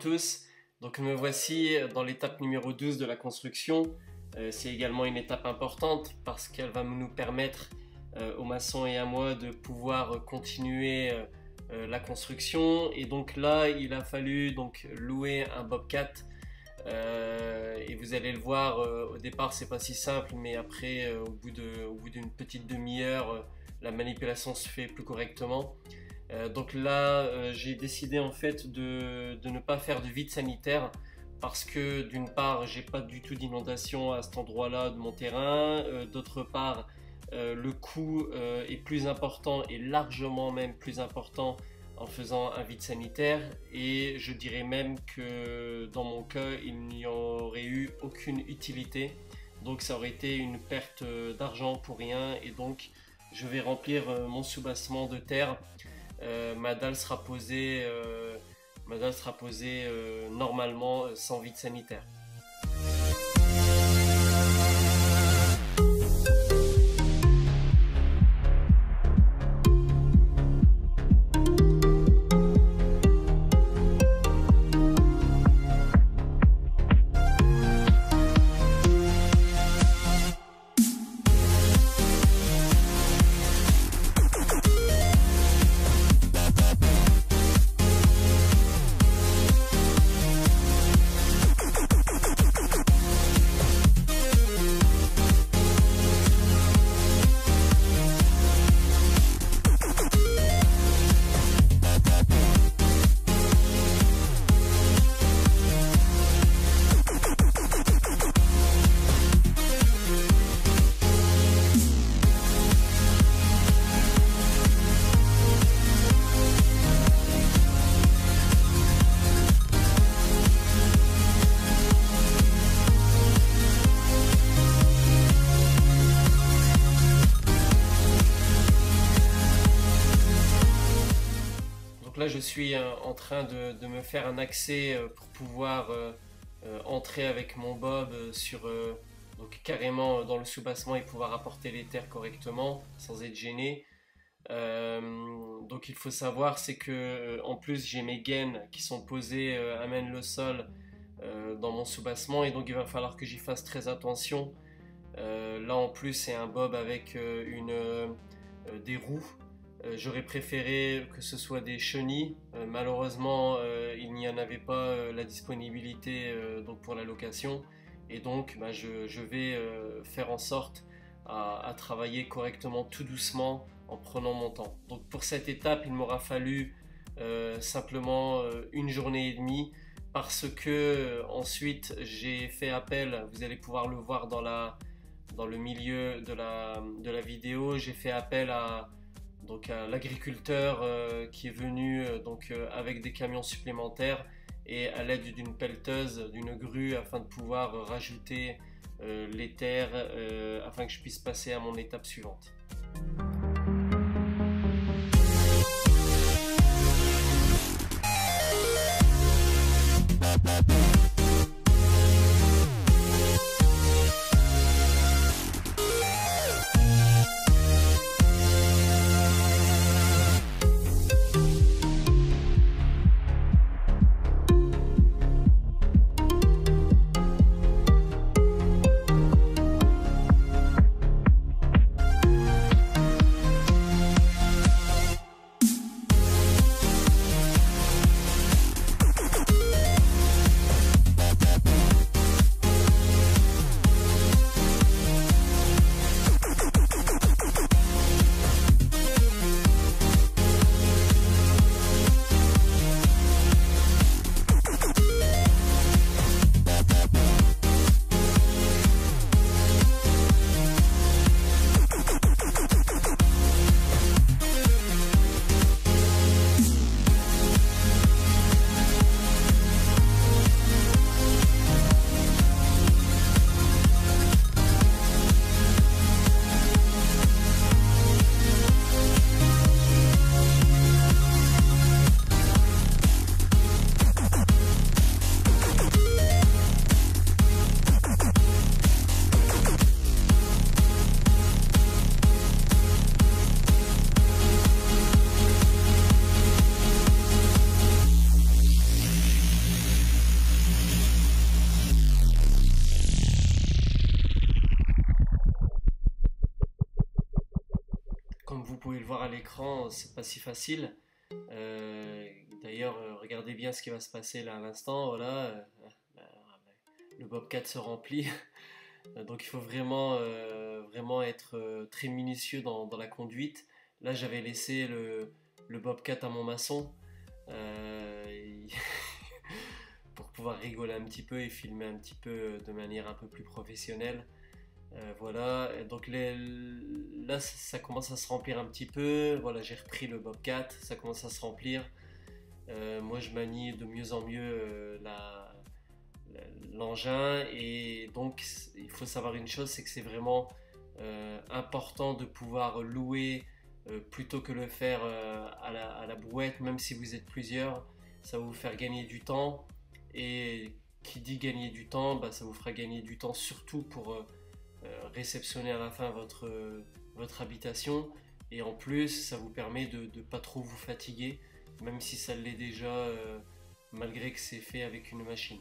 tous, donc me voici dans l'étape numéro 12 de la construction. C'est également une étape importante parce qu'elle va nous permettre aux maçons et à moi de pouvoir continuer la construction. Et donc là il a fallu donc louer un bobcat et vous allez le voir, au départ c'est pas si simple, mais après au bout d'une petite demi-heure la manipulation se fait plus correctement. Donc là j'ai décidé en fait de ne pas faire de vide sanitaire parce que d'une part j'ai pas du tout d'inondation à cet endroit là de mon terrain, d'autre part le coût est plus important et largement même plus important en faisant un vide sanitaire, et je dirais même que dans mon cas il n'y aurait eu aucune utilité, donc ça aurait été une perte d'argent pour rien. Et donc je vais remplir mon soubassement de terre. Ma dalle sera posée normalement sans vide sanitaire. Là je suis en train de me faire un accès pour pouvoir entrer avec mon bob donc carrément dans le soubassement et pouvoir apporter les terres correctement sans être gêné. Donc il faut savoir c'est que en plus j'ai mes gaines qui sont posées à même le sol dans mon soubassement, et donc il va falloir que j'y fasse très attention. Là en plus c'est un bob avec des roues. J'aurais préféré que ce soit des chenilles. Malheureusement il n'y en avait pas la disponibilité donc pour la location, et donc je vais faire en sorte à travailler correctement tout doucement en prenant mon temps. Donc pour cette étape il m'aura fallu simplement une journée et demie, parce que ensuite j'ai fait appel, vous allez pouvoir le voir dans le milieu de la vidéo, j'ai fait appel à l'agriculteur qui est venu avec des camions supplémentaires et à l'aide d'une pelleteuse, d'une grue, afin de pouvoir rajouter les terres afin que je puisse passer à mon étape suivante. comme vous pouvez le voir à l'écran, c'est pas si facile. D'ailleurs, regardez bien ce qui va se passer là à l'instant. Voilà, le Bobcat se remplit. Donc il faut vraiment être très minutieux dans la conduite. Là, j'avais laissé le Bobcat à mon maçon euh, pour pouvoir rigoler un petit peu et filmer un petit peu de manière un peu plus professionnelle. Voilà, donc là ça commence à se remplir un petit peu. Voilà, j'ai repris le Bobcat, ça commence à se remplir. Moi je manie de mieux en mieux l'engin, et donc il faut savoir une chose, c'est que c'est vraiment important de pouvoir louer plutôt que le faire à la brouette, même si vous êtes plusieurs. Ça va vous faire gagner du temps, et qui dit gagner du temps, bah, ça vous fera gagner du temps surtout pour réceptionner à la fin votre habitation, et en plus ça vous permet de ne pas trop vous fatiguer, même si ça l'est déjà, malgré que c'est fait avec une machine.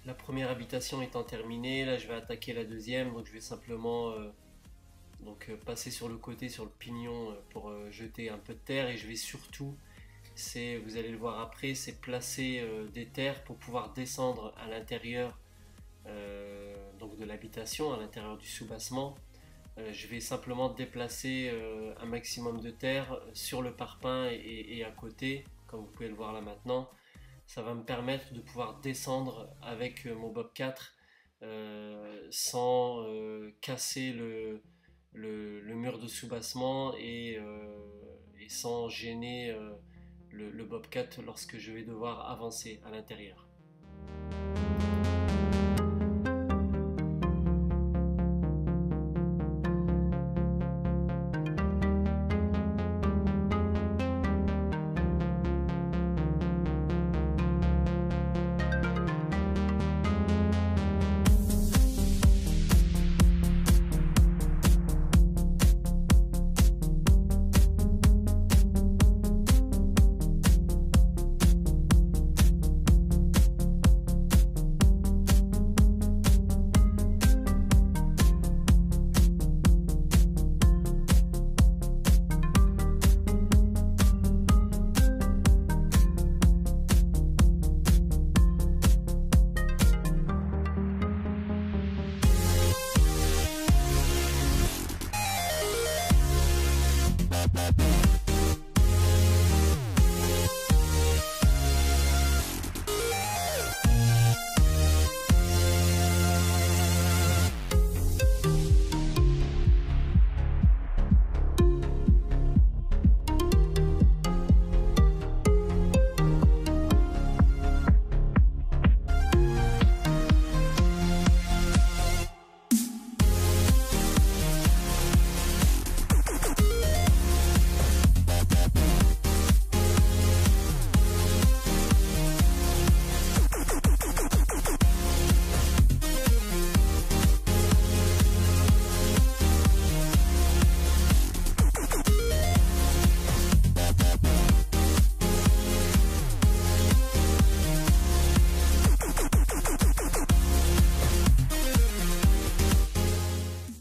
La première habitation étant terminée, là je vais attaquer la deuxième, donc je vais simplement passer sur le côté, sur le pignon, pour jeter un peu de terre, et je vais surtout, vous allez le voir après, c'est placer des terres pour pouvoir descendre à l'intérieur donc de l'habitation, à l'intérieur du sous-bassement. Je vais simplement déplacer un maximum de terre sur le parpaing et à côté, comme vous pouvez le voir là maintenant. Ça va me permettre de pouvoir descendre avec mon Bobcat sans casser le mur de soubassement, et sans gêner le Bobcat lorsque je vais devoir avancer à l'intérieur.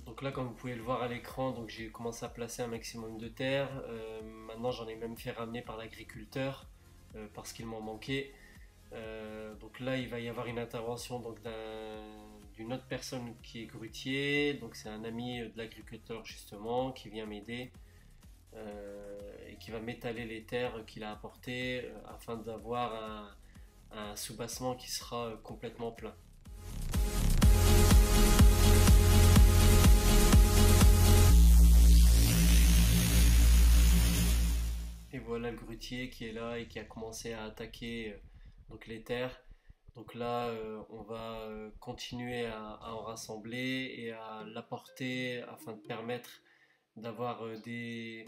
Donc là, comme vous pouvez le voir à l'écran, donc j'ai commencé à placer un maximum de terre. Maintenant, j'en ai même fait ramener par l'agriculteur parce qu'il m'en manquait. Donc là, il va y avoir une intervention donc d'une autre personne qui est grutier. Donc c'est un ami de l'agriculteur justement qui vient m'aider. et qui va m'étaler les terres qu'il a apportées afin d'avoir un soubassement qui sera complètement plein. Et voilà le grutier qui est là et qui a commencé à attaquer donc les terres. Donc là, on va continuer à en rassembler et à l'apporter afin de permettre d'avoir des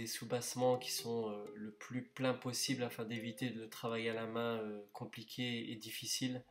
soubassements qui sont le plus plein possible afin d'éviter le travail à la main compliqué et difficile.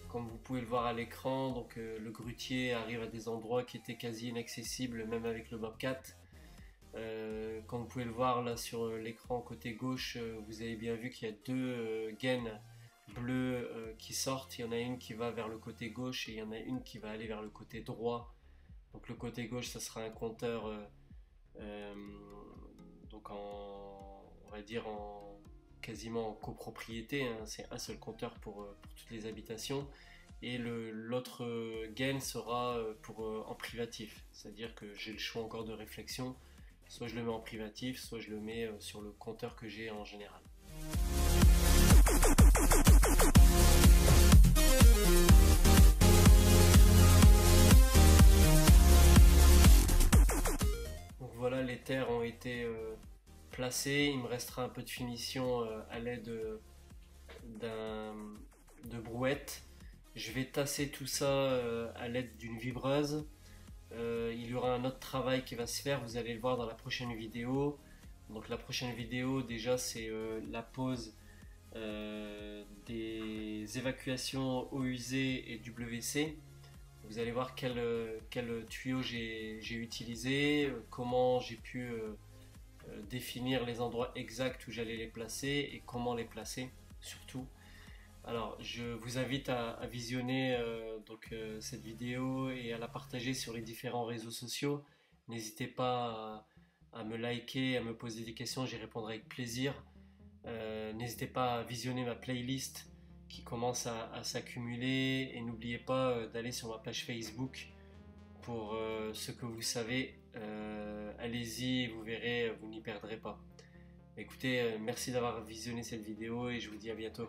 Comme vous pouvez le voir à l'écran, donc le grutier arrive à des endroits qui étaient quasi inaccessibles même avec le Bobcat. Comme vous pouvez le voir là sur l'écran côté gauche, vous avez bien vu qu'il y a deux gaines bleues qui sortent. Il y en a une qui va vers le côté gauche et il y en a une qui va aller vers le côté droit. Donc le côté gauche, ça sera un compteur euh, donc on va dire quasiment en copropriété, hein. C'est un seul compteur pour toutes les habitations. Et l'autre gain sera en privatif, c'est-à-dire que j'ai le choix encore de réflexion, soit je le mets en privatif, soit je le mets sur le compteur que j'ai en général. Donc voilà, les terres ont été placées, il me restera un peu de finition à l'aide de brouette. Je vais tasser tout ça à l'aide d'une vibreuse. Il y aura un autre travail qui va se faire, vous allez le voir dans la prochaine vidéo. Donc la prochaine vidéo déjà c'est la pose des évacuations eaux usées et WC. Vous allez voir quel tuyau j'ai utilisé, comment j'ai pu définir les endroits exacts où j'allais les placer et comment les placer surtout. Alors, je vous invite à visionner cette vidéo et à la partager sur les différents réseaux sociaux. N'hésitez pas à me liker, à me poser des questions, j'y répondrai avec plaisir. N'hésitez pas à visionner ma playlist qui commence à s'accumuler et n'oubliez pas d'aller sur ma page Facebook pour ce que vous savez. Allez-y, vous verrez, vous n'y perdrez pas. Écoutez, merci d'avoir visionné cette vidéo et je vous dis à bientôt.